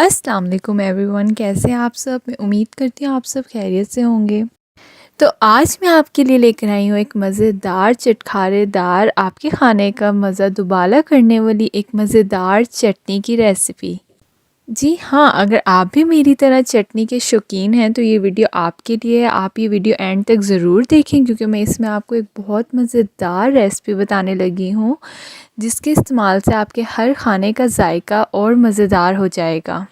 अस्सलाम वालेकुम एवरीवन, कैसे हैं आप सब। मैं उम्मीद करती हूँ आप सब खैरियत से होंगे। तो आज मैं आपके लिए लेकर आई हूँ एक मज़ेदार चटखारेदार आपके खाने का मज़ा दुबाला करने वाली एक मज़ेदार चटनी की रेसिपी। जी हाँ, अगर आप भी मेरी तरह चटनी के शौकीन हैं तो ये वीडियो आपके लिए है। आप ये वीडियो एंड तक ज़रूर देखें क्योंकि मैं इसमें आपको एक बहुत मज़ेदार रेसिपी बताने लगी हूँ जिसके इस्तेमाल से आपके हर खाने का जायका और मज़ेदार हो जाएगा।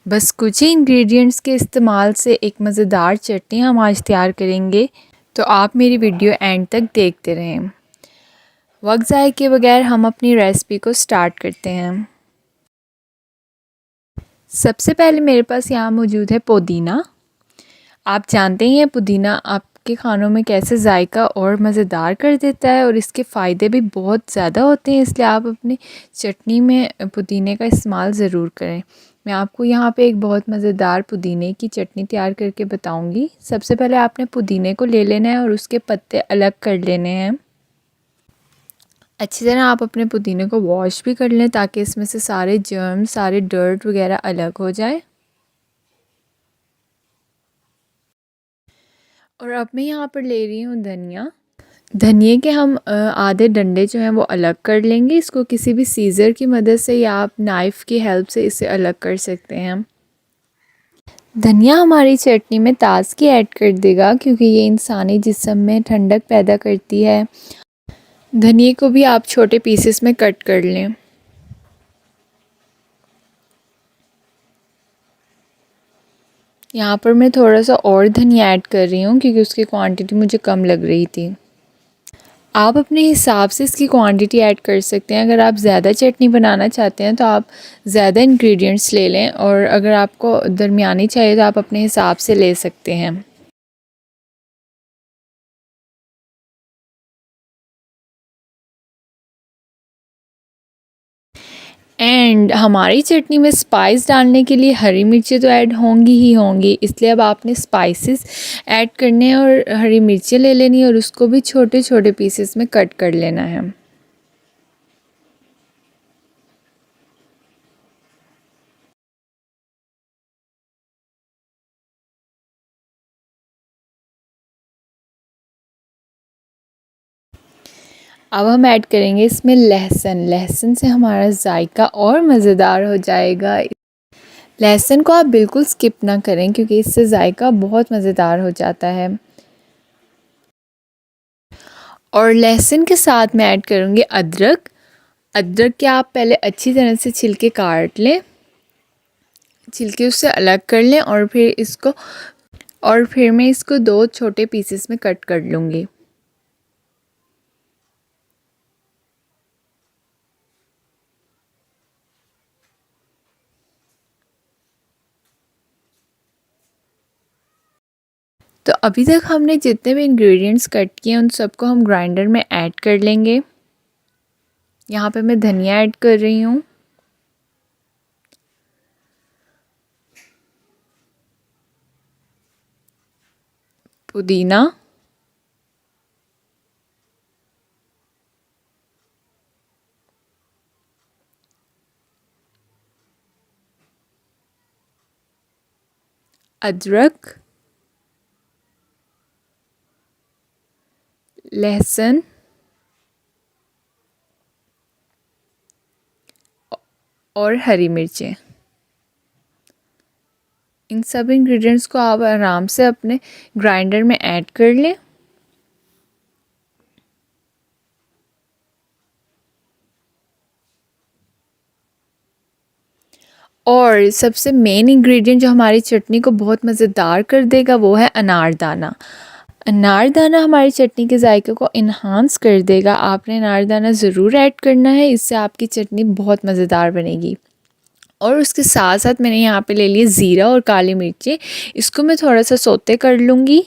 बस कुछ ही इंग्रेडिएंट्स के इस्तेमाल से एक मज़ेदार चटनी हम आज तैयार करेंगे, तो आप मेरी वीडियो एंड तक देखते रहें। वक्त ज़ाय के बगैर हम अपनी रेसिपी को स्टार्ट करते हैं। सबसे पहले मेरे पास यहाँ मौजूद है पुदीना। आप जानते ही हैं पुदीना आपके खानों में कैसे जायका और मज़ेदार कर देता है और इसके फ़ायदे भी बहुत ज़्यादा होते हैं, इसलिए आप अपनी चटनी में पुदीने का इस्तेमाल ज़रूर करें। मैं आपको यहाँ पे एक बहुत मज़ेदार पुदीने की चटनी तैयार करके बताऊँगी। सबसे पहले आपने पुदीने को ले लेना है और उसके पत्ते अलग कर लेने हैं। अच्छी तरह आप अपने पुदीने को वॉश भी कर लें ताकि इसमें से सारे जर्म, सारे डर्ट वगैरह अलग हो जाए। और अब मैं यहाँ पर ले रही हूँ धनिया। धनिए के हम आधे डंडे जो हैं वो अलग कर लेंगे। इसको किसी भी सीज़र की मदद से या आप नाइफ़ की हेल्प से इसे अलग कर सकते हैं। धनिया हमारी चटनी में ताज़गी ऐड कर देगा क्योंकि ये इंसानी जिस्म में ठंडक पैदा करती है। धनिए को भी आप छोटे पीसेस में कट कर लें। यहाँ पर मैं थोड़ा सा और धनिया ऐड कर रही हूँ क्योंकि उसकी क्वांटिटी मुझे कम लग रही थी। आप अपने हिसाब से इसकी क्वांटिटी ऐड कर सकते हैं। अगर आप ज़्यादा चटनी बनाना चाहते हैं तो आप ज़्यादा इंग्रेडिएंट्स ले लें, और अगर आपको दरमियानी चाहिए तो आप अपने हिसाब से ले सकते हैं। एंड हमारी चटनी में स्पाइस डालने के लिए हरी मिर्चें तो ऐड होंगी ही होंगी, इसलिए अब आपने स्पाइसेस ऐड करने हैं और हरी मिर्चें ले लेनी है और उसको भी छोटे छोटे पीसेस में कट कर लेना है। अब हम ऐड करेंगे इसमें लहसुन। लहसुन से हमारा जायका और मज़ेदार हो जाएगा। लहसुन को आप बिल्कुल स्किप ना करें क्योंकि इससे जायका बहुत मज़ेदार हो जाता है। और लहसुन के साथ मैं ऐड करूँगी अदरक। अदरक के आप पहले अच्छी तरह से छिलके काट लें, छिलके उससे अलग कर लें, और फिर मैं इसको दो छोटे पीसेस में कट कर लूँगी। तो अभी तक हमने जितने भी इंग्रेडिएंट्स कट किए उन सबको हम ग्राइंडर में ऐड कर लेंगे। यहाँ पे मैं धनिया ऐड कर रही हूँ, पुदीना, अदरक, लहसुन और हरी मिर्चें। इन सब इंग्रेडिएंट्स को आप आराम से अपने ग्राइंडर में ऐड कर लें। और सबसे मेन इंग्रेडिएंट जो हमारी चटनी को बहुत मज़ेदार कर देगा वो है अनारदाना। अनारदाना हमारी चटनी के जायके को इन्हांस कर देगा। आपने अनारदाना ज़रूर ऐड करना है, इससे आपकी चटनी बहुत मज़ेदार बनेगी। और उसके साथ साथ मैंने यहाँ पे ले लिया ज़ीरा और काली मिर्चें। इसको मैं थोड़ा सा सौते कर लूँगी।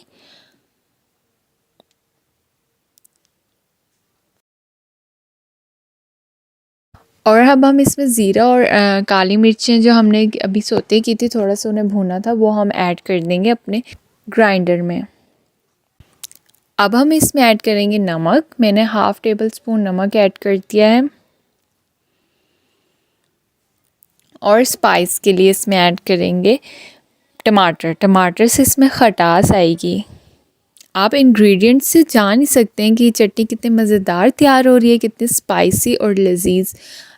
और अब हम इसमें ज़ीरा और काली मिर्चें जो हमने अभी सौते की थी, थोड़ा सा उन्हें भूना था, वो हम ऐड कर देंगे अपने ग्राइंडर में। अब हम इसमें ऐड करेंगे नमक। मैंने हाफ़ टेबल स्पून नमक ऐड कर दिया है। और स्पाइस के लिए इसमें ऐड करेंगे टमाटर से इसमें खटास आएगी। आप इंग्रेडिएंट्स से जान ही सकते हैं कि ये चटनी कितनी मज़ेदार तैयार हो रही है, कितनी स्पाइसी और लजीज।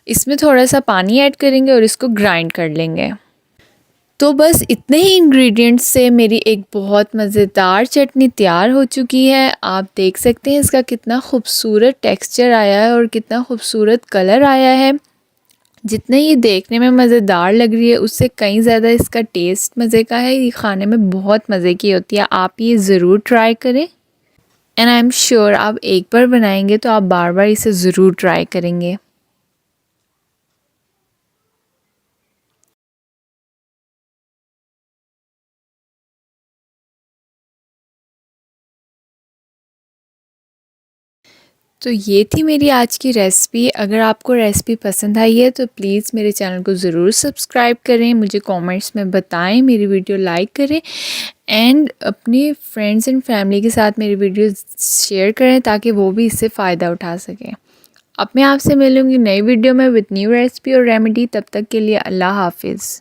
इसमें थोड़ा सा पानी ऐड करेंगे और इसको ग्राइंड कर लेंगे। तो बस इतने ही इंग्रेडिएंट्स से मेरी एक बहुत मज़ेदार चटनी तैयार हो चुकी है। आप देख सकते हैं इसका कितना खूबसूरत टेक्सचर आया है और कितना खूबसूरत कलर आया है। जितने ये देखने में मज़ेदार लग रही है उससे कहीं ज़्यादा इसका टेस्ट मज़े का है। ये खाने में बहुत मज़े की होती है। आप ये ज़रूर ट्राई करें एंड आई एम श्योर आप एक बार बनाएंगे तो आप बार बार इसे ज़रूर ट्राई करेंगे। तो ये थी मेरी आज की रेसिपी। अगर आपको रेसिपी पसंद आई है तो प्लीज़ मेरे चैनल को ज़रूर सब्सक्राइब करें, मुझे कमेंट्स में बताएं, मेरी वीडियो लाइक करें एंड अपनी फ्रेंड्स एंड फैमिली के साथ मेरी वीडियो शेयर करें ताकि वो भी इससे फ़ायदा उठा सकें। अब मैं आपसे मिलूँगी नई वीडियो में विद न्यू रेसिपी और रेमेडी। तब तक के लिए अल्लाह हाफिज़।